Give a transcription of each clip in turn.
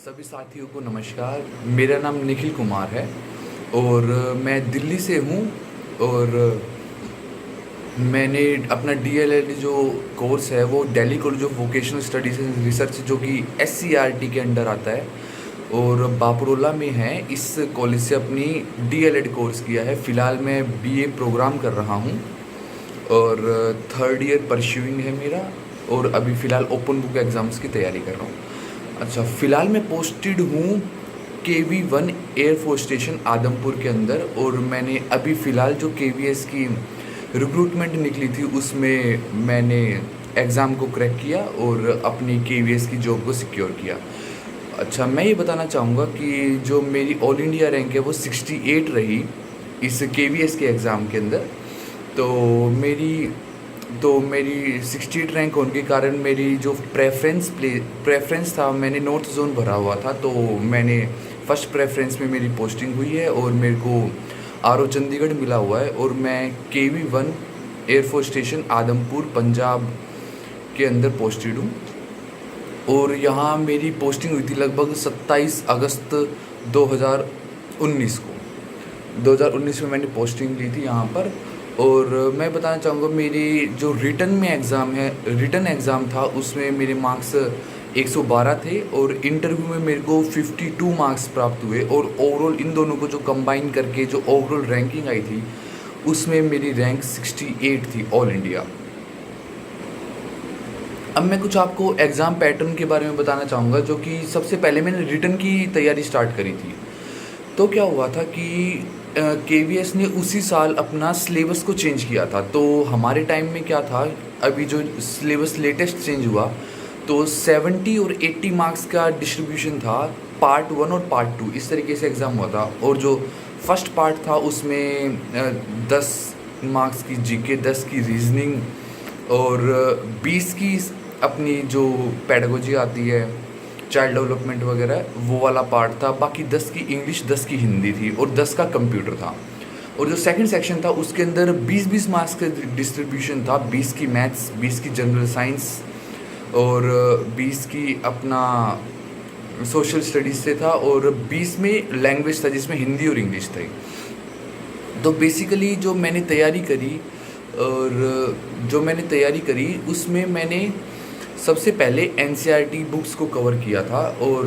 सभी साथियों को नमस्कार। मेरा नाम निखिल कुमार है और मैं दिल्ली से हूँ। और मैंने अपना डीएलएड जो कोर्स है वो Delhi college of vocational studies and research जो कि एससीईआरटी के अंडर आता है और बापरोला में है, इस कॉलेज से अपनी डीएलएड कोर्स किया है। फ़िलहाल मैं बीए प्रोग्राम कर रहा हूँ और थर्ड ईयर परस्यूइंग है मेरा, और अभी फ़िलहाल ओपन बुक एग्ज़ाम्स की तैयारी कर रहा हूँ। अच्छा, फ़िलहाल मैं पोस्टेड हूँ KV1 एयरफोर्स स्टेशन आदमपुर के अंदर, और मैंने अभी फ़िलहाल जो KVS की रिक्रूटमेंट निकली थी उसमें मैंने एग्ज़ाम को क्रैक किया और अपनी KVS की जॉब को सिक्योर किया। अच्छा, मैं ये बताना चाहूँगा कि जो मेरी ऑल इंडिया रैंक है वो 68 रही इस KVS के एग्ज़ाम के अंदर। तो मेरी 68 रैंक होने के कारण मेरी जो प्रेफरेंस था, मैंने नॉर्थ जोन भरा हुआ था, तो मैंने फर्स्ट प्रेफरेंस में मेरी पोस्टिंग हुई है और मेरे को RO चंडीगढ़ मिला हुआ है। और मैं KV1 air force station Adampur Punjab के अंदर पोस्टेड हूँ और यहाँ मेरी पोस्टिंग हुई थी लगभग 27 अगस्त 2019 को। 2019 में मैंने पोस्टिंग ली थी यहाँ पर। और मैं बताना चाहूँगा, मेरी जो रिटन एग्ज़ाम था उसमें मेरे मार्क्स 112 थे और इंटरव्यू में मेरे को 52 मार्क्स प्राप्त हुए, और ओवरऑल इन दोनों को जो कंबाइन करके जो ओवरऑल रैंकिंग आई थी उसमें मेरी रैंक 68 थी ऑल इंडिया। अब मैं कुछ आपको एग्ज़ाम पैटर्न के बारे में बताना चाहूँगा, जो कि सबसे पहले मैंने रिटन की तैयारी स्टार्ट करी थी। तो क्या हुआ था कि KVS ने उसी साल अपना सिलेबस को चेंज किया था। तो हमारे टाइम में क्या था, अभी जो सिलेबस लेटेस्ट चेंज हुआ तो 70 और 80 मार्क्स का डिस्ट्रीब्यूशन था, पार्ट 1 और पार्ट 2 इस तरीके से एग्ज़ाम हुआ था। और जो फर्स्ट पार्ट था उसमें 10 मार्क्स की GK, 10 की रीजनिंग और 20 की अपनी जो पेडागोजी आती है, चाइल्ड डेवलपमेंट वगैरह, वो वाला पार्ट था। बाकी 10 की इंग्लिश, 10 की हिंदी थी और 10 का कंप्यूटर था। और जो सेकंड सेक्शन था उसके अंदर 20-20 मार्क्स का डिस्ट्रीब्यूशन था। 20 की मैथ्स, 20 की जनरल साइंस और 20 की अपना सोशल स्टडीज़ से था, और 20 में लैंग्वेज था जिसमें हिंदी और इंग्लिश थी। तो बेसिकली जो मैंने तैयारी करी उसमें मैंने सबसे पहले NCERT बुक्स को कवर किया था और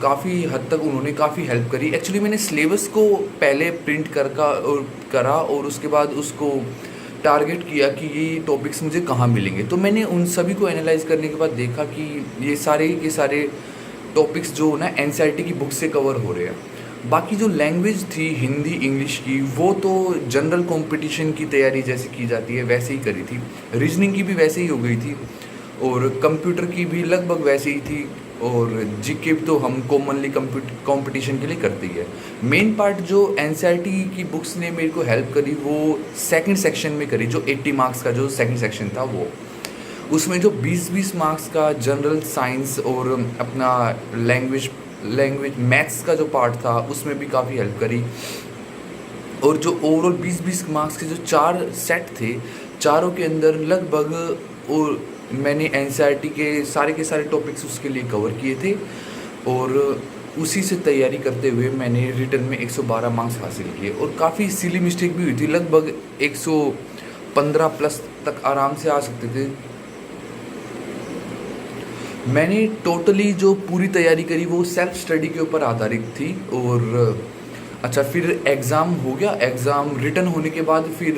काफ़ी हद तक उन्होंने काफ़ी हेल्प करी। एक्चुअली मैंने सिलेबस को पहले प्रिंट करा और उसके बाद उसको टारगेट किया कि ये टॉपिक्स मुझे कहाँ मिलेंगे। तो मैंने उन सभी को एनालाइज करने के बाद देखा कि ये सारे के सारे टॉपिक्स जो ना NCERT की बुक से कवर हो रहे हैं। बाकी जो लैंग्वेज थी हिंदी इंग्लिश की, वो तो जनरल कंपटीशन की तैयारी जैसे की जाती है वैसे ही करी थी। रीजनिंग की भी वैसे ही हो गई थी और कंप्यूटर की भी लगभग वैसे ही थी, और GK तो हम कॉमनली कंपटीशन के लिए करते ही है। मेन पार्ट जो NCERT की बुक्स ने मेरे को हेल्प करी वो सेकंड सेक्शन में करी, जो 80 मार्क्स का जो सेकंड सेक्शन था वो, उसमें जो 20-20 मार्क्स का जनरल साइंस और अपना लैंग्वेज मैथ्स का जो पार्ट था उसमें भी काफ़ी हेल्प करी। और जो ओवरऑल 20-20 मार्क्स के जो 4 सेट थे, चारों के अंदर लगभग और मैंने NCERT के सारे टॉपिक्स उसके लिए कवर किए थे, और उसी से तैयारी करते हुए मैंने रिटन में 112 मार्क्स हासिल किए। और काफ़ी सिली मिस्टेक भी हुई थी, लगभग 115 प्लस तक आराम से आ सकते थे। मैंने टोटली जो पूरी तैयारी करी वो सेल्फ स्टडी के ऊपर आधारित थी। और अच्छा, फिर एग्ज़ाम हो गया। एग्ज़ाम रिटन होने के बाद फिर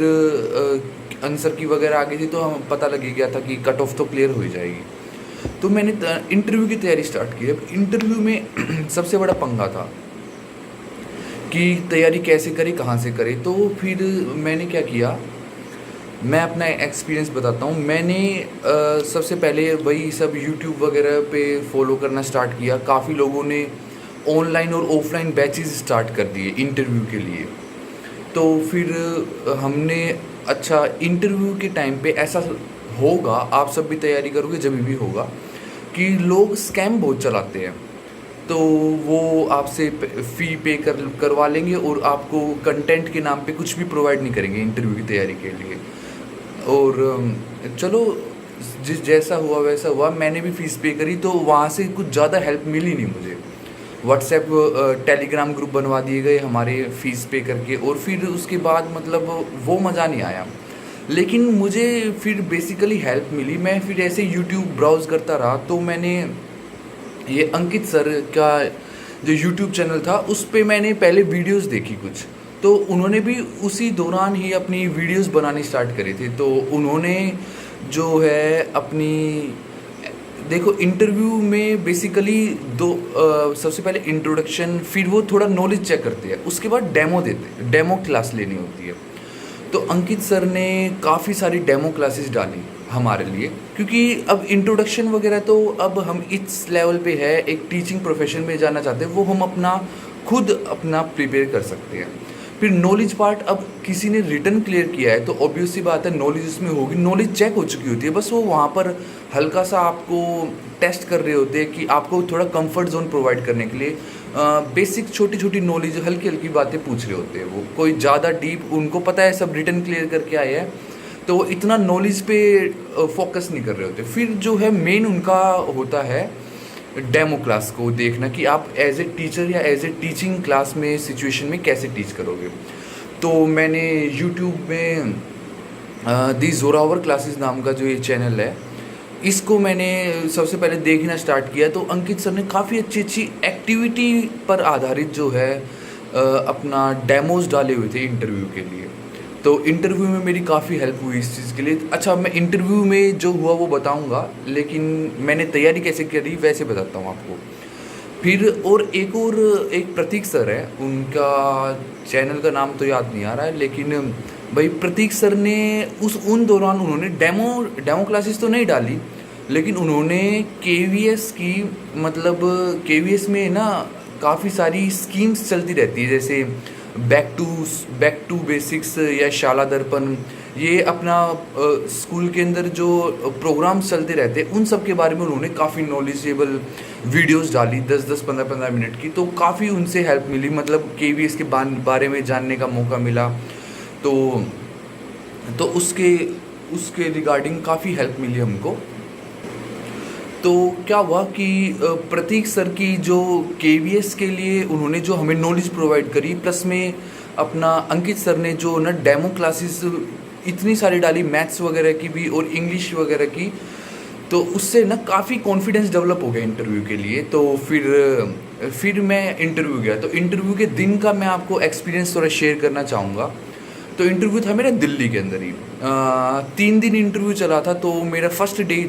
आंसर की वगैरह आ गई थी, तो हमें पता लग गया था कि कट ऑफ तो क्लियर हो जाएगी। तो मैंने इंटरव्यू की तैयारी स्टार्ट की। अब इंटरव्यू में सबसे बड़ा पंगा था कि तैयारी कैसे करें, कहाँ से करें। तो फिर मैंने क्या किया, मैं अपना एक्सपीरियंस बताता हूँ। मैंने सबसे पहले वही सब यूट्यूब वगैरह पे फॉलो करना स्टार्ट किया। काफ़ी लोगों ने ऑनलाइन और ऑफलाइन बैचेस स्टार्ट कर दिए इंटरव्यू के लिए। तो फिर हमने, अच्छा, इंटरव्यू के टाइम पे ऐसा होगा, आप सब भी तैयारी करोगे जब भी होगा, कि लोग स्कैम बहुत चलाते हैं। तो वो आपसे फ़ी पे करवा लेंगे और आपको कंटेंट के नाम पे कुछ भी प्रोवाइड नहीं करेंगे इंटरव्यू की तैयारी के लिए। और चलो, जैसा हुआ वैसा हुआ, मैंने भी फ़ीस पे करी, तो वहाँ से कुछ ज़्यादा हेल्प मिली नहीं मुझे। व्हाट्सएप टेलीग्राम ग्रुप बनवा दिए गए हमारे फ़ीस पे करके, और फिर उसके बाद मतलब वो मज़ा नहीं आया। लेकिन मुझे फिर बेसिकली हेल्प मिली, मैं फिर ऐसे यूट्यूब ब्राउज़ करता रहा, तो मैंने ये अंकित सर का जो यूट्यूब चैनल था उस पे मैंने पहले वीडियोस देखी कुछ, तो उन्होंने भी उसी दौरान ही अपनी वीडियोस बनानी स्टार्ट करी थी। तो उन्होंने जो है अपनी, देखो इंटरव्यू में बेसिकली सबसे पहले इंट्रोडक्शन, फिर वो थोड़ा नॉलेज चेक करते हैं, उसके बाद डेमो देते हैं, डेमो क्लास लेनी होती है। तो अंकित सर ने काफ़ी सारी डेमो क्लासेस डाली हमारे लिए, क्योंकि अब इंट्रोडक्शन वगैरह तो अब हम इस लेवल पे है, एक टीचिंग प्रोफेशन में जाना चाहते हैं, वो हम खुद अपना प्रिपेयर कर सकते हैं। फिर नॉलेज पार्ट, अब किसी ने रिटर्न क्लियर किया है तो ऑब्वियस सी बात है नॉलेज उसमें होगी, नॉलेज चेक हो चुकी होती है, बस वो वहाँ पर हल्का सा आपको टेस्ट कर रहे होते हैं कि आपको थोड़ा कंफर्ट जोन प्रोवाइड करने के लिए बेसिक छोटी छोटी नॉलेज, हल्की हल्की बातें पूछ रहे होते हैं। वो कोई ज़्यादा डीप, उनको पता है सब रिटर्न क्लियर करके आए हैं, तो वो इतना नॉलेज पे फोकस नहीं कर रहे होते। फिर जो है मेन उनका होता है डेमो क्लास को देखना कि आप एज ए टीचर या एज ए टीचिंग क्लास में सिचुएशन में कैसे टीच करोगे। तो मैंने यूट्यूब में दी जोरावर क्लासेस नाम का जो ये चैनल है, इसको मैंने सबसे पहले देखना स्टार्ट किया। तो अंकित सर ने काफ़ी अच्छी अच्छी एक्टिविटी पर आधारित जो है अपना डेमोज डाले हुए थे इंटरव्यू के लिए। तो इंटरव्यू में मेरी काफ़ी हेल्प हुई इस चीज़ के लिए। अच्छा, मैं इंटरव्यू में जो हुआ वो बताऊंगा, लेकिन मैंने तैयारी कैसे करी वैसे बताता हूँ आपको। फिर एक प्रतीक सर है, उनका चैनल का नाम तो याद नहीं आ रहा है, लेकिन भाई प्रतीक सर ने उन दौरान उन्होंने डेमो क्लासेस तो नहीं डाली, लेकिन उन्होंने केवीएस की, मतलब केवीएस में ना काफ़ी सारी स्कीम्स चलती रहती है, जैसे बैक टू बेसिक्स या शाला दर्पण, ये अपना स्कूल के अंदर जो प्रोग्राम्स चलते रहते हैं उन सब के बारे में उन्होंने काफ़ी नॉलेजेबल वीडियोस डाली, 10-10 15-15 मिनट की। तो काफ़ी उनसे हेल्प मिली, मतलब केवीएस के बारे में जानने का मौका मिला। तो उसके रिगार्डिंग काफ़ी हेल्प मिली हमको। तो क्या हुआ कि प्रतीक सर की जो केवीएस के लिए उन्होंने जो हमें नॉलेज प्रोवाइड करी, प्लस में अपना अंकित सर ने जो ना डेमो क्लासेस इतनी सारी डाली, मैथ्स वगैरह की भी और इंग्लिश वगैरह की, तो उससे ना काफ़ी कॉन्फिडेंस डेवलप हो गया इंटरव्यू के लिए। तो फिर मैं इंटरव्यू गया। तो इंटरव्यू के दिन का मैं आपको एक्सपीरियंस थोड़ा शेयर करना चाहूँगा। तो इंटरव्यू था मेरा दिल्ली के अंदर ही, 3 दिन इंटरव्यू चला था। तो मेरा फर्स्ट डे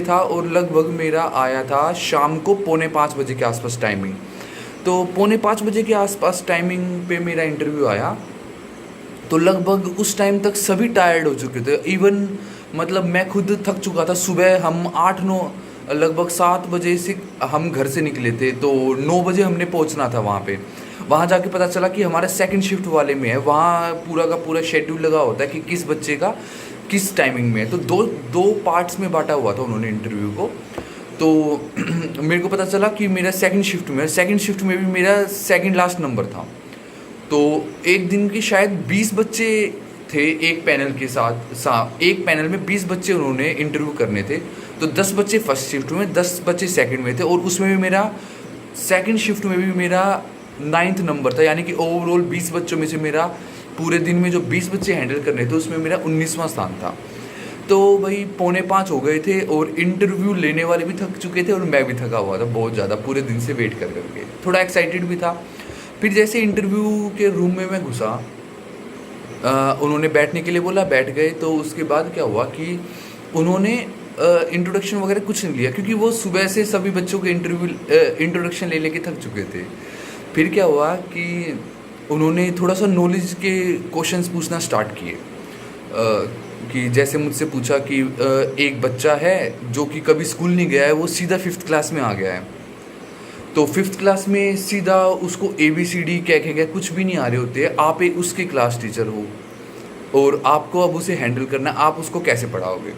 था और लगभग मेरा आया था शाम को 4:45 बजे के आसपास टाइमिंग। तो 4:45 बजे के आसपास टाइमिंग पे मेरा इंटरव्यू आया। तो लगभग उस टाइम तक सभी टायर्ड हो चुके थे, इवन मतलब मैं खुद थक चुका था। सुबह हम 8-9 लगभग 7 बजे से हम घर से निकले थे, तो 9 बजे हमने पहुंचना था वहाँ पे। वहाँ जाके पता चला कि हमारा सेकंड शिफ्ट वाले में है, वहाँ पूरा का पूरा शेड्यूल लगा होता है कि किस बच्चे का किस टाइमिंग में है। तो दो पार्ट्स में बांटा हुआ था उन्होंने इंटरव्यू को। तो मेरे को पता चला कि मेरा सेकंड शिफ्ट में भी मेरा सेकंड लास्ट नंबर था। तो एक दिन के शायद 20 बच्चे थे एक पैनल के साथ, एक पैनल में 20 बच्चे उन्होंने इंटरव्यू करने थे। तो 10 बच्चे फर्स्ट शिफ्ट में, 10 बच्चे सेकंड में थे, और उसमें भी मेरा सेकंड शिफ्ट में भी मेरा 9th नंबर था। यानी कि ओवरऑल 20 बच्चों में से मेरा पूरे दिन में जो 20 बच्चे हैंडल करने थे उसमें मेरा 19वां स्थान था। तो भाई 4:45 हो गए थे और इंटरव्यू लेने वाले भी थक चुके थे और मैं भी थका हुआ था बहुत ज़्यादा, पूरे दिन से वेट कर करके, थोड़ा एक्साइटेड भी था। फिर जैसे इंटरव्यू के रूम में मैं घुसा, उन्होंने बैठने के लिए बोला, बैठ गए। तो उसके बाद क्या हुआ कि उन्होंने इंट्रोडक्शन वगैरह कुछ नहीं लिया, क्योंकि वो सुबह से सभी बच्चों के इंट्रोडक्शन ले लेके थक चुके थे। फिर क्या हुआ कि उन्होंने थोड़ा सा नॉलेज के क्वेश्चंस पूछना स्टार्ट किए, कि जैसे मुझसे पूछा कि एक बच्चा है जो कि कभी स्कूल नहीं गया है, वो सीधा 5th क्लास में आ गया है। तो 5th क्लास में सीधा उसको ABCD क्या कुछ भी नहीं आ रहे होते, आप उसके क्लास टीचर हो और आपको अब उसे हैंडल करना, आप उसको कैसे पढ़ाओगे।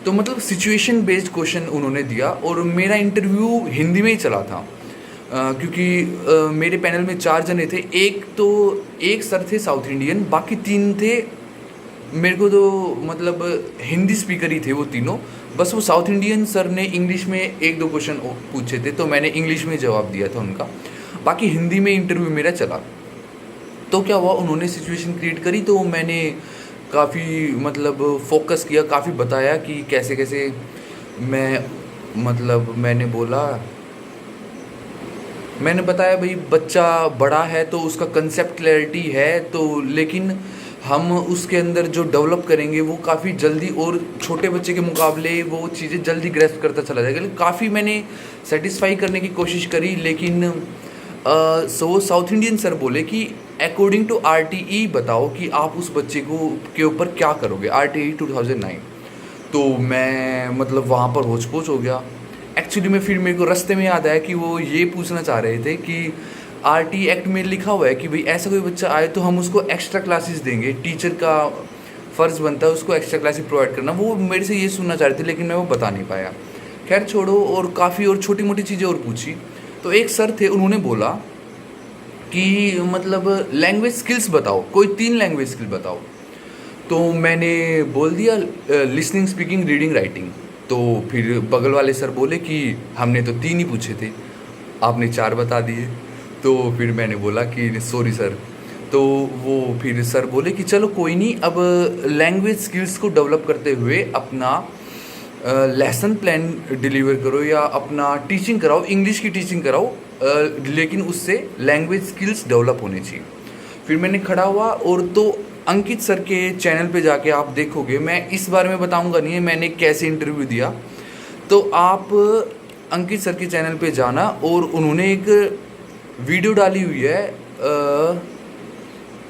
तो मतलब सिचुएशन बेस्ड क्वेश्चन उन्होंने दिया। और मेरा इंटरव्यू हिंदी में ही चला था, क्योंकि मेरे पैनल में 4 जने थे। एक सर थे साउथ इंडियन, बाकी 3 थे मेरे को तो मतलब हिंदी स्पीकर ही थे वो तीनों, बस वो साउथ इंडियन सर ने इंग्लिश में एक दो क्वेश्चन पूछे थे, तो मैंने इंग्लिश में जवाब दिया था उनका, बाकी हिंदी में इंटरव्यू मेरा चला। तो क्या हुआ, उन्होंने सिचुएशन क्रिएट करी, तो मैंने काफ़ी मतलब फोकस किया, काफ़ी बताया कि कैसे कैसे मैं मतलब मैंने बताया भाई बच्चा बड़ा है तो उसका कंसेप्ट क्लैरिटी है, तो लेकिन हम उसके अंदर जो डेवलप करेंगे वो काफ़ी जल्दी, और छोटे बच्चे के मुकाबले वो चीज़ें जल्दी ग्रैस्प करता चला जाएगा। लेकिन काफ़ी मैंने सेटिस्फाई करने की कोशिश करी, लेकिन सो साउथ इंडियन सर बोले कि अकॉर्डिंग टू RTE बताओ कि आप उस बच्चे को के ऊपर क्या करोगे, RTE 2009। तो मैं मतलब वहाँ पर होच पोच हो गया। एक्चुअली में फिर मेरे को रास्ते में याद आया कि वो ये पूछना चाह रहे थे कि RTE एक्ट में लिखा हुआ है कि भाई ऐसा कोई बच्चा आए तो हम उसको एक्स्ट्रा क्लासेस देंगे, टीचर का फ़र्ज़ बनता है उसको एक्स्ट्रा क्लासेस प्रोवाइड करना। वो मेरे से ये सुनना चाह रहे थे, लेकिन मैं वो बता नहीं पाया। खैर छोड़ो, और काफ़ी और छोटी मोटी चीज़ें और पूछी। तो एक सर थे, उन्होंने बोला कि मतलब लैंग्वेज स्किल्स बताओ, कोई 3 लैंग्वेज स्किल बताओ। तो मैंने बोल दिया लिसनिंग, स्पीकिंग, रीडिंग, राइटिंग। तो फिर बगल वाले सर बोले कि हमने तो 3 ही पूछे थे, आपने 4 बता दिए। तो फिर मैंने बोला कि सॉरी सर। तो वो फिर सर बोले कि चलो कोई नहीं, अब लैंग्वेज स्किल्स को डेवलप करते हुए अपना लेसन प्लान डिलीवर करो या अपना टीचिंग कराओ, इंग्लिश की टीचिंग कराओ, लेकिन उससे लैंग्वेज स्किल्स डेवलप होनी चाहिए। फिर मैंने खड़ा हुआ, और तो अंकित सर के चैनल पे जाके आप देखोगे, मैं इस बारे में बताऊंगा नहीं है मैंने कैसे इंटरव्यू दिया, तो आप अंकित सर के चैनल पे जाना, और उन्होंने एक वीडियो डाली हुई है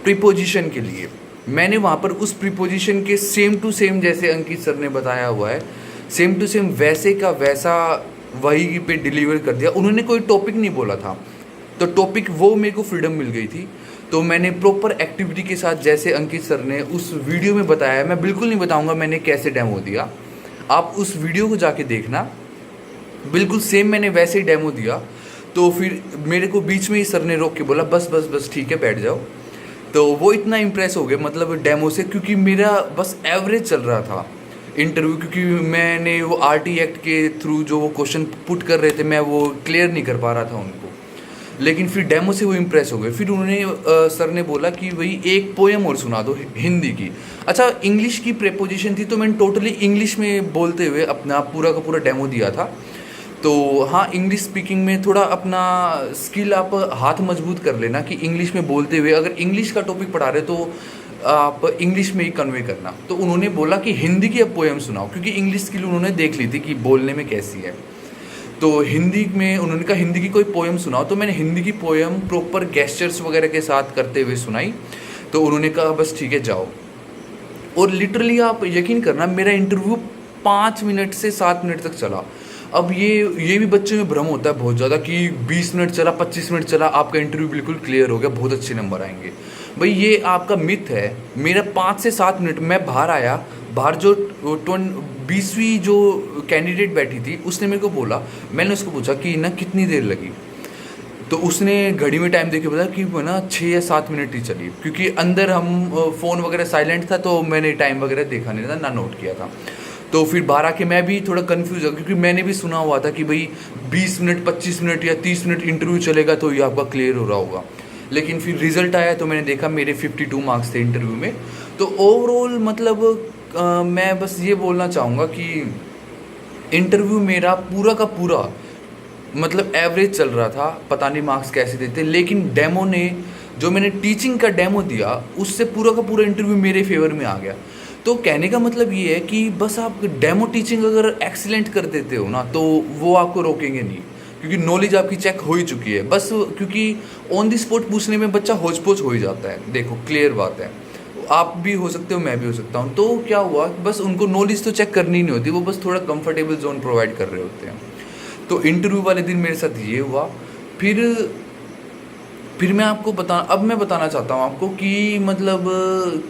प्रीपोजिशन के लिए। मैंने वहाँ पर उस प्रीपोजिशन के सेम टू सेम जैसे अंकित सर ने बताया हुआ है, सेम टू सेम वैसे का वैसा वही पे डिलीवर कर दिया। उन्होंने कोई टॉपिक नहीं बोला था, तो टॉपिक वो मेरे को फ्रीडम मिल गई थी। तो मैंने प्रॉपर एक्टिविटी के साथ जैसे अंकित सर ने उस वीडियो में बताया, मैं बिल्कुल नहीं बताऊंगा मैंने कैसे डेमो दिया, आप उस वीडियो को जाके देखना, बिल्कुल सेम मैंने वैसे ही डेमो दिया। तो फिर मेरे को बीच में ही सर ने रोक के बोला बस बस बस ठीक है बैठ जाओ। तो वो इतना इम्प्रेस हो गए मतलब डेमो से, क्योंकि मेरा बस एवरेज चल रहा था इंटरव्यू, क्योंकि मैंने वो RTE एक्ट के थ्रू जो वो क्वेश्चन पुट कर रहे थे मैं वो क्लियर नहीं कर पा रहा था उनको, लेकिन फिर डेमो से वो इम्प्रेस हो गए। फिर उन्होंने सर ने बोला कि भाई एक पोएम और सुना दो हिंदी की। अच्छा, इंग्लिश की प्रेपोजिशन थी, तो मैंने टोटली इंग्लिश में बोलते हुए अपना पूरा का पूरा डेमो दिया था। तो हाँ, इंग्लिश स्पीकिंग में थोड़ा अपना स्किल आप हाथ मजबूत कर लेना कि इंग्लिश में बोलते हुए, अगर इंग्लिश का टॉपिक पढ़ा रहे तो आप इंग्लिश में ही कन्वे करना। तो उन्होंने बोला कि हिंदी की अब पोएम सुनाओ, क्योंकि इंग्लिश स्किल उन्होंने देख ली थी कि बोलने में कैसी है। तो हिंदी में उन्होंने कहा हिंदी की कोई पोएम सुनाओ, तो मैंने हिंदी की पोएम प्रॉपर गेस्चर्स वगैरह के साथ करते हुए सुनाई। तो उन्होंने कहा बस ठीक है जाओ। और लिटरली आप यकीन करना, मेरा इंटरव्यू 5 मिनट से 7 मिनट तक चला। अब ये भी बच्चे में भ्रम होता है बहुत ज़्यादा कि 20 मिनट चला, 25 मिनट चला, आपका इंटरव्यू बिल्कुल क्लियर हो गया, बहुत अच्छे नंबर आएंगे। भाई ये आपका मिथ है। मेरा 5 से 7 मिनट, मैं बाहर आया, बाहर जो 20वीं जो कैंडिडेट बैठी थी उसने मेरे को बोला, मैंने उसको पूछा कि ना कितनी देर लगी, तो उसने घड़ी में टाइम देके बताया कि ना 6 या 7 मिनट ही चली, क्योंकि अंदर हम फ़ोन वगैरह साइलेंट था, तो मैंने टाइम वगैरह देखा नहीं था ना नोट किया था। तो फिर बाहर आके मैं भी थोड़ा कंफ्यूज हो, क्योंकि मैंने भी सुना हुआ था कि भाई 20 मिनट 25 मिनट या 30 मिनट इंटरव्यू चलेगा तो ये आपका क्लियर हो रहा होगा। लेकिन फिर रिजल्ट आया तो मैंने देखा मेरे 52 मार्क्स थे इंटरव्यू में। तो ओवरऑल मतलब मैं बस ये बोलना चाहूँगा कि इंटरव्यू मेरा पूरा का पूरा मतलब एवरेज चल रहा था, पता नहीं मार्क्स कैसे देते, लेकिन डेमो ने जो मैंने टीचिंग का डेमो दिया उससे पूरा का पूरा इंटरव्यू मेरे फेवर में आ गया। तो कहने का मतलब ये है कि बस आप डेमो टीचिंग अगर एक्सीलेंट कर देते हो ना, तो वो आपको रोकेंगे नहीं, क्योंकि नॉलेज आपकी चेक हो ही चुकी है। बस क्योंकि ऑन द स्पॉट पूछने में बच्चा होच पोच हो ही जाता है, देखो क्लियर बात है, आप भी हो सकते हो, मैं भी हो सकता हूँ। तो क्या हुआ, बस उनको नॉलेज तो चेक करनी नहीं होती, वो बस थोड़ा कंफर्टेबल जोन प्रोवाइड कर रहे होते हैं। तो इंटरव्यू वाले दिन मेरे साथ ये हुआ। फिर मैं आपको अब मैं बताना चाहता हूँ आपको कि मतलब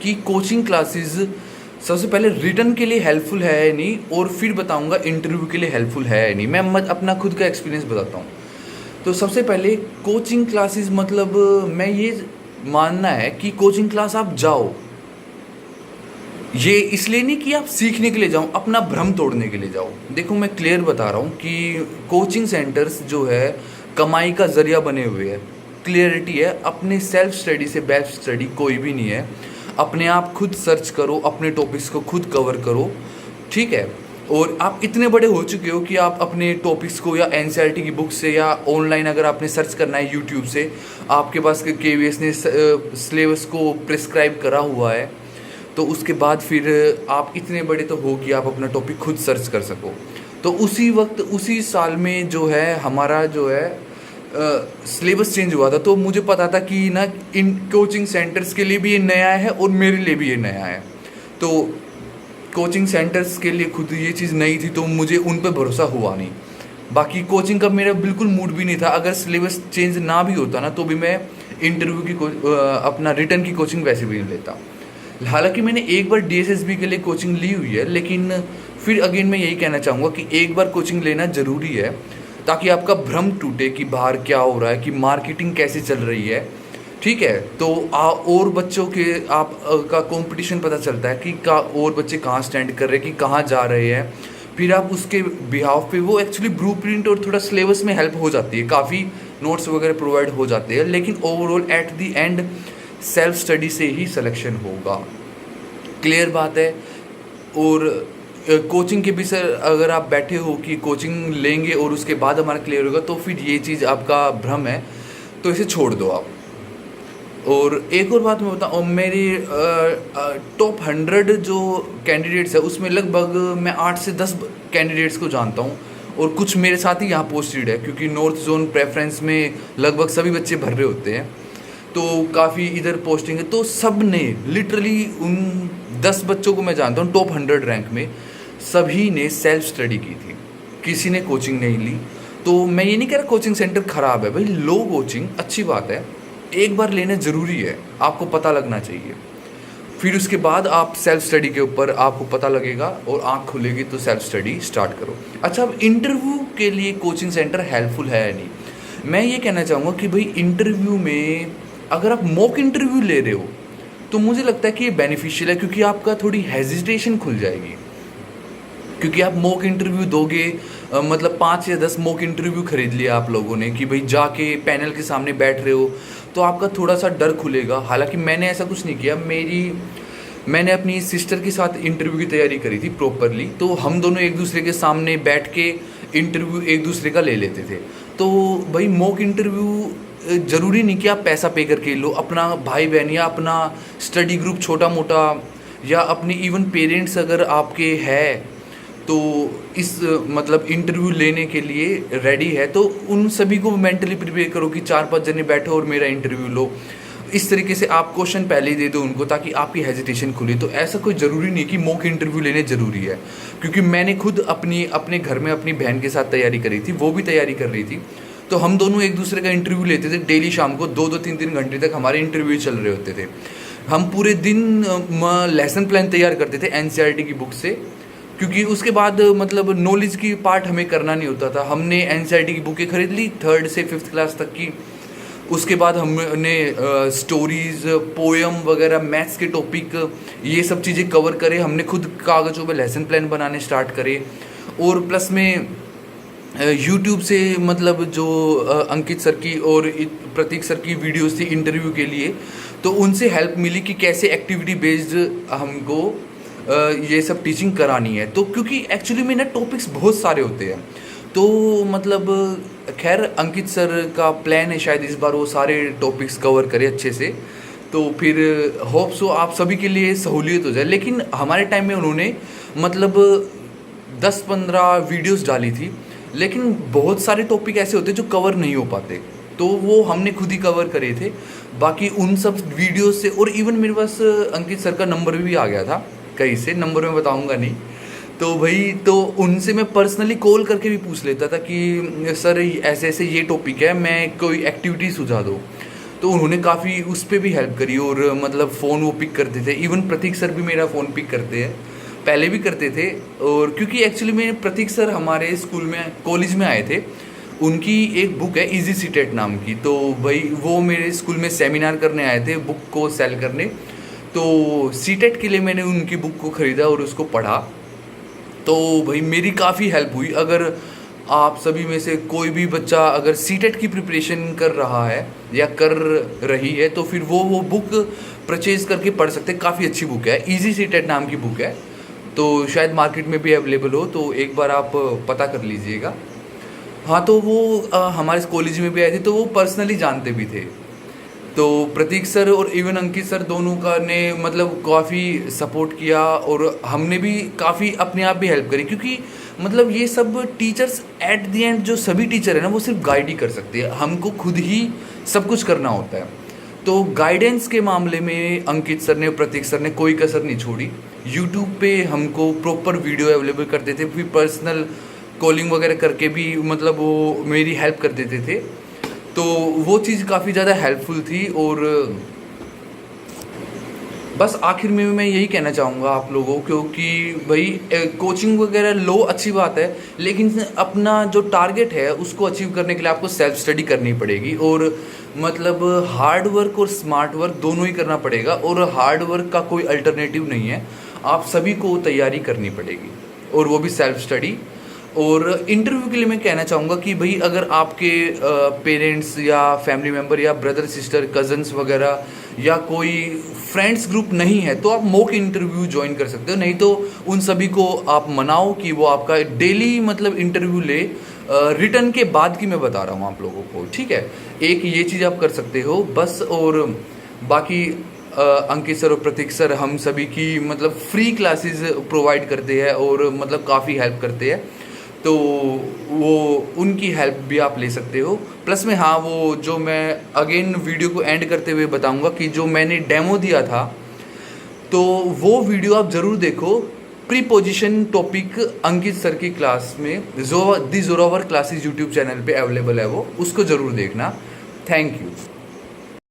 कि कोचिंग क्लासेस सबसे पहले रिटर्न के लिए हेल्पफुल है नहीं, और फिर बताऊंगा इंटरव्यू के लिए हेल्पफुल है नहीं। मैं अपना खुद का एक्सपीरियंस बताता हूँ। तो सबसे पहले कोचिंग क्लासेस मतलब मैं ये मानना है कि कोचिंग क्लास आप जाओ, ये इसलिए नहीं कि आप सीखने के लिए जाओ, अपना भ्रम तोड़ने के लिए जाओ। देखो मैं क्लियर बता रहा हूँ कि कोचिंग सेंटर्स जो है कमाई का ज़रिया बने हुए हैं। क्लियरिटी है, अपने सेल्फ स्टडी से बेस्ट स्टडी कोई भी नहीं है। अपने आप खुद सर्च करो, अपने टॉपिक्स को खुद कवर करो, ठीक है। और आप इतने बड़े हो चुके हो कि आप अपने टॉपिक्स को या एनसीईआरटी की बुक से या ऑनलाइन अगर आपने सर्च करना है यूट्यूब से, आपके पास केवीएस ने सिलेबस को प्रिस्क्राइब करा हुआ है, तो उसके बाद फिर आप इतने बड़े तो हो कि आप अपना टॉपिक खुद सर्च कर सको। तो उसी वक्त उसी साल में जो है हमारा जो है सिलेबस चेंज हुआ था, तो मुझे पता था कि ना इन कोचिंग सेंटर्स के लिए भी ये नया है और मेरे लिए भी ये नया है। तो कोचिंग सेंटर्स के लिए खुद ये चीज़ नई थी, तो मुझे उन पर भरोसा हुआ नहीं। बाकी कोचिंग का मेरा बिल्कुल मूड भी नहीं था। अगर सिलेबस चेंज ना भी होता ना, तो भी मैं इंटरव्यू की अपना रिटर्न की कोचिंग वैसे भी नहीं लेता। हालांकि मैंने एक बार डीएसएसबी के लिए कोचिंग ली हुई है, लेकिन फिर अगेन मैं यही कहना चाहूँगा कि एक बार कोचिंग लेना ज़रूरी है, ताकि आपका भ्रम टूटे कि बाहर क्या हो रहा है, कि मार्केटिंग कैसे चल रही है, ठीक है। तो और बच्चों के आप का कंपटीशन पता चलता है कि और बच्चे कहाँ स्टैंड कर रहे हैं, कि कहाँ जा रहे हैं। फिर आप उसके बिहाफ पे वो एक्चुअली ब्लूप्रिंट और थोड़ा सिलेबस में हेल्प हो जाती है, काफ़ी नोट्स वगैरह प्रोवाइड हो जाते हैं, लेकिन overall at the end self study से ही सिलेक्शन होगा। क्लियर बात है। और कोचिंग के भी सर अगर आप बैठे हो कि कोचिंग लेंगे और उसके बाद हमारा क्लियर होगा, तो फिर ये चीज़ आपका भ्रम है, तो इसे छोड़ दो आप। और एक और बात मैं बताऊँ, मेरी टॉप 100 जो कैंडिडेट्स है उसमें लगभग मैं 8 से 10 कैंडिडेट्स को जानता हूँ, और कुछ मेरे साथ ही यहाँ पोस्टेड है, क्योंकि नॉर्थ जोन प्रेफरेंस में लगभग सभी बच्चे भर रहे होते हैं, तो काफ़ी इधर पोस्टिंग है। तो सब ने लिटरली उन 10 बच्चों को मैं जानता हूँ टॉप 100 रैंक में, सभी ने सेल्फ स्टडी की थी, किसी ने कोचिंग नहीं ली। तो मैं ये नहीं कह रहा कोचिंग सेंटर ख़राब है, भाई लो कोचिंग अच्छी बात है, एक बार लेना ज़रूरी है, आपको पता लगना चाहिए। फिर उसके बाद आप सेल्फ स्टडी के ऊपर आपको पता लगेगा और आँख खुलेगी, तो सेल्फ स्टडी स्टार्ट करो। अच्छा, अब इंटरव्यू के लिए कोचिंग सेंटर हेल्पफुल है या नहीं, मैं ये कहना चाहूँगा कि भाई इंटरव्यू में अगर आप मॉक इंटरव्यू ले रहे हो, तो मुझे लगता है कि ये बेनिफिशियल है, क्योंकि आपका थोड़ी हेजिटेशन खुल जाएगी। क्योंकि आप मॉक इंटरव्यू दोगे, मतलब 5 या 10 मॉक इंटरव्यू खरीद लिया आप लोगों ने कि भाई जाके पैनल के सामने बैठ रहे हो, तो आपका थोड़ा सा डर खुलेगा। हालांकि मैंने ऐसा कुछ नहीं किया, मैंने अपनी सिस्टर के साथ इंटरव्यू की तैयारी करी थी प्रॉपरली, तो हम दोनों एक दूसरे के सामने बैठ के इंटरव्यू एक दूसरे का ले लेते थे। तो भाई मॉक इंटरव्यू ज़रूरी नहीं कि आप पैसा पे करके लो, अपना भाई बहन या अपना स्टडी ग्रुप छोटा मोटा या अपने इवन पेरेंट्स अगर आपके है, तो इस मतलब इंटरव्यू लेने के लिए रेडी है, तो उन सभी को मेंटली प्रिपेयर करो कि 4-5 जने बैठो और मेरा इंटरव्यू लो। इस तरीके से आप क्वेश्चन पहले ही दे दो उनको, ताकि आपकी हेजिटेशन खुले। तो ऐसा कोई ज़रूरी नहीं कि मॉक इंटरव्यू लेने ज़रूरी है, क्योंकि मैंने खुद अपने घर में अपनी बहन के साथ तैयारी करी थी, वो भी तैयारी कर रही थी, तो हम दोनों एक दूसरे का इंटरव्यू लेते थे। डेली शाम को 2-2 3-3 घंटे तक हमारे इंटरव्यू चल रहे होते थे। हम पूरे दिन लेसन प्लान तैयार करते थे एनसीईआरटी की बुक से, क्योंकि उसके बाद मतलब नॉलेज की पार्ट हमें करना नहीं होता था। हमने एनसीईआरटी की बुकें खरीद ली 3rd से 5th क्लास तक की। उसके बाद हमने स्टोरीज़, पोएम वगैरह, मैथ्स के टॉपिक, ये सब चीज़ें कवर करे। हमने खुद कागज़ों पे लेसन प्लान बनाने स्टार्ट करे, और प्लस में यूट्यूब से मतलब जो अंकित सर की और प्रतीक सर की वीडियोस थी इंटरव्यू के लिए, तो उनसे हेल्प मिली कि कैसे एक्टिविटी बेस्ड हमको ये सब टीचिंग करानी है। तो क्योंकि एक्चुअली में ना टॉपिक्स बहुत सारे होते हैं, तो मतलब खैर अंकित सर का प्लान है शायद इस बार वो सारे टॉपिक्स कवर करे अच्छे से, तो फिर होप सो आप सभी के लिए सहूलियत हो जाए। लेकिन हमारे टाइम में उन्होंने मतलब 10-15 वीडियोस डाली थी, लेकिन बहुत सारे टॉपिक ऐसे होते जो कवर नहीं हो पाते, तो वो हमने खुद ही कवर करे थे। बाकी उन सब वीडियो से, और इवन मेरे पास अंकित सर का नंबर भी आ गया था कहीं से, नंबर मैं बताऊंगा नहीं, तो भाई तो उनसे मैं पर्सनली कॉल करके भी पूछ लेता था कि सर ऐसे ऐसे ये टॉपिक है, मैं कोई एक्टिविटी सुझा दो। तो उन्होंने काफ़ी उस पर भी हेल्प करी, और मतलब फ़ोन वो पिक करते थे। इवन प्रतीक सर भी मेरा फ़ोन पिक करते हैं, पहले भी करते थे। और क्योंकि एक्चुअली में प्रतीक सर हमारे स्कूल में कॉलेज में आए थे, उनकी एक बुक है इजी सीटेट नाम की, तो भाई वो मेरे स्कूल में सेमिनार करने आए थे बुक को सेल करने। तो सीटेट के लिए मैंने उनकी बुक को ख़रीदा और उसको पढ़ा। तो भाई मेरी काफ़ी हेल्प हुई। अगर आप सभी में से कोई भी बच्चा अगर सीटेट की प्रिपरेशन कर रहा है या कर रही है तो फिर वो बुक परचेज करके पढ़ सकते हैं। काफ़ी अच्छी बुक है, इजी सीटेट नाम की बुक है, तो शायद मार्केट में भी अवेलेबल हो, तो एक बार आप पता कर लीजिएगा। हाँ, तो वो हमारे कॉलेज में भी आए थे, तो वो पर्सनली जानते भी थे। तो प्रतीक सर और इवन अंकित सर दोनों का ने मतलब काफ़ी सपोर्ट किया और हमने भी काफ़ी अपने आप भी हेल्प करी, क्योंकि मतलब ये सब टीचर्स एट द एंड जो सभी टीचर है ना वो सिर्फ गाइड ही कर सकते हैं, हमको खुद ही सब कुछ करना होता है। तो गाइडेंस के मामले में अंकित सर ने, प्रतीक सर ने कोई कसर नहीं छोड़ी। यूट्यूब पे हमको प्रॉपर वीडियो अवेलेबल कर देते, फिर पर्सनल कॉलिंग वगैरह करके भी मतलब वो मेरी हेल्प कर देते थे। तो वो चीज़ काफ़ी ज़्यादा हेल्पफुल थी। और बस आखिर में मैं यही कहना चाहूँगा आप लोगों को कि भाई कोचिंग वगैरह लो अच्छी बात है, लेकिन अपना जो टारगेट है उसको अचीव करने के लिए आपको सेल्फ स्टडी करनी पड़ेगी। और मतलब हार्ड वर्क और स्मार्ट वर्क दोनों ही करना पड़ेगा, और हार्ड वर्क का कोई अल्टरनेटिव नहीं है। आप सभी को तैयारी करनी पड़ेगी, और वो भी सेल्फ स्टडी। और इंटरव्यू के लिए मैं कहना चाहूँगा कि भाई अगर आपके पेरेंट्स या फैमिली मेम्बर या ब्रदर सिस्टर कज़न्स वगैरह या कोई फ्रेंड्स ग्रुप नहीं है तो आप मॉक इंटरव्यू ज्वाइन कर सकते हो। नहीं तो उन सभी को आप मनाओ कि वो आपका डेली मतलब इंटरव्यू ले, रिटर्न के बाद की मैं बता रहा हूँ आप लोगों को, ठीक है। एक ये चीज़ आप कर सकते हो बस। और बाकी अंकित सर और प्रतीक सर हम सभी की मतलब फ्री क्लासेस प्रोवाइड करते हैं और मतलब काफ़ी हेल्प करते हैं, तो वो उनकी हेल्प भी आप ले सकते हो। प्लस में हाँ, वो जो मैं अगेन वीडियो को एंड करते हुए बताऊंगा कि जो मैंने डेमो दिया था तो वो वीडियो आप ज़रूर देखो। प्रीपोजिशन टॉपिक अंकित सर की क्लास में दी ज़ोरावर क्लासेस यूट्यूब चैनल पे अवेलेबल है, वो उसको ज़रूर देखना। Thank you.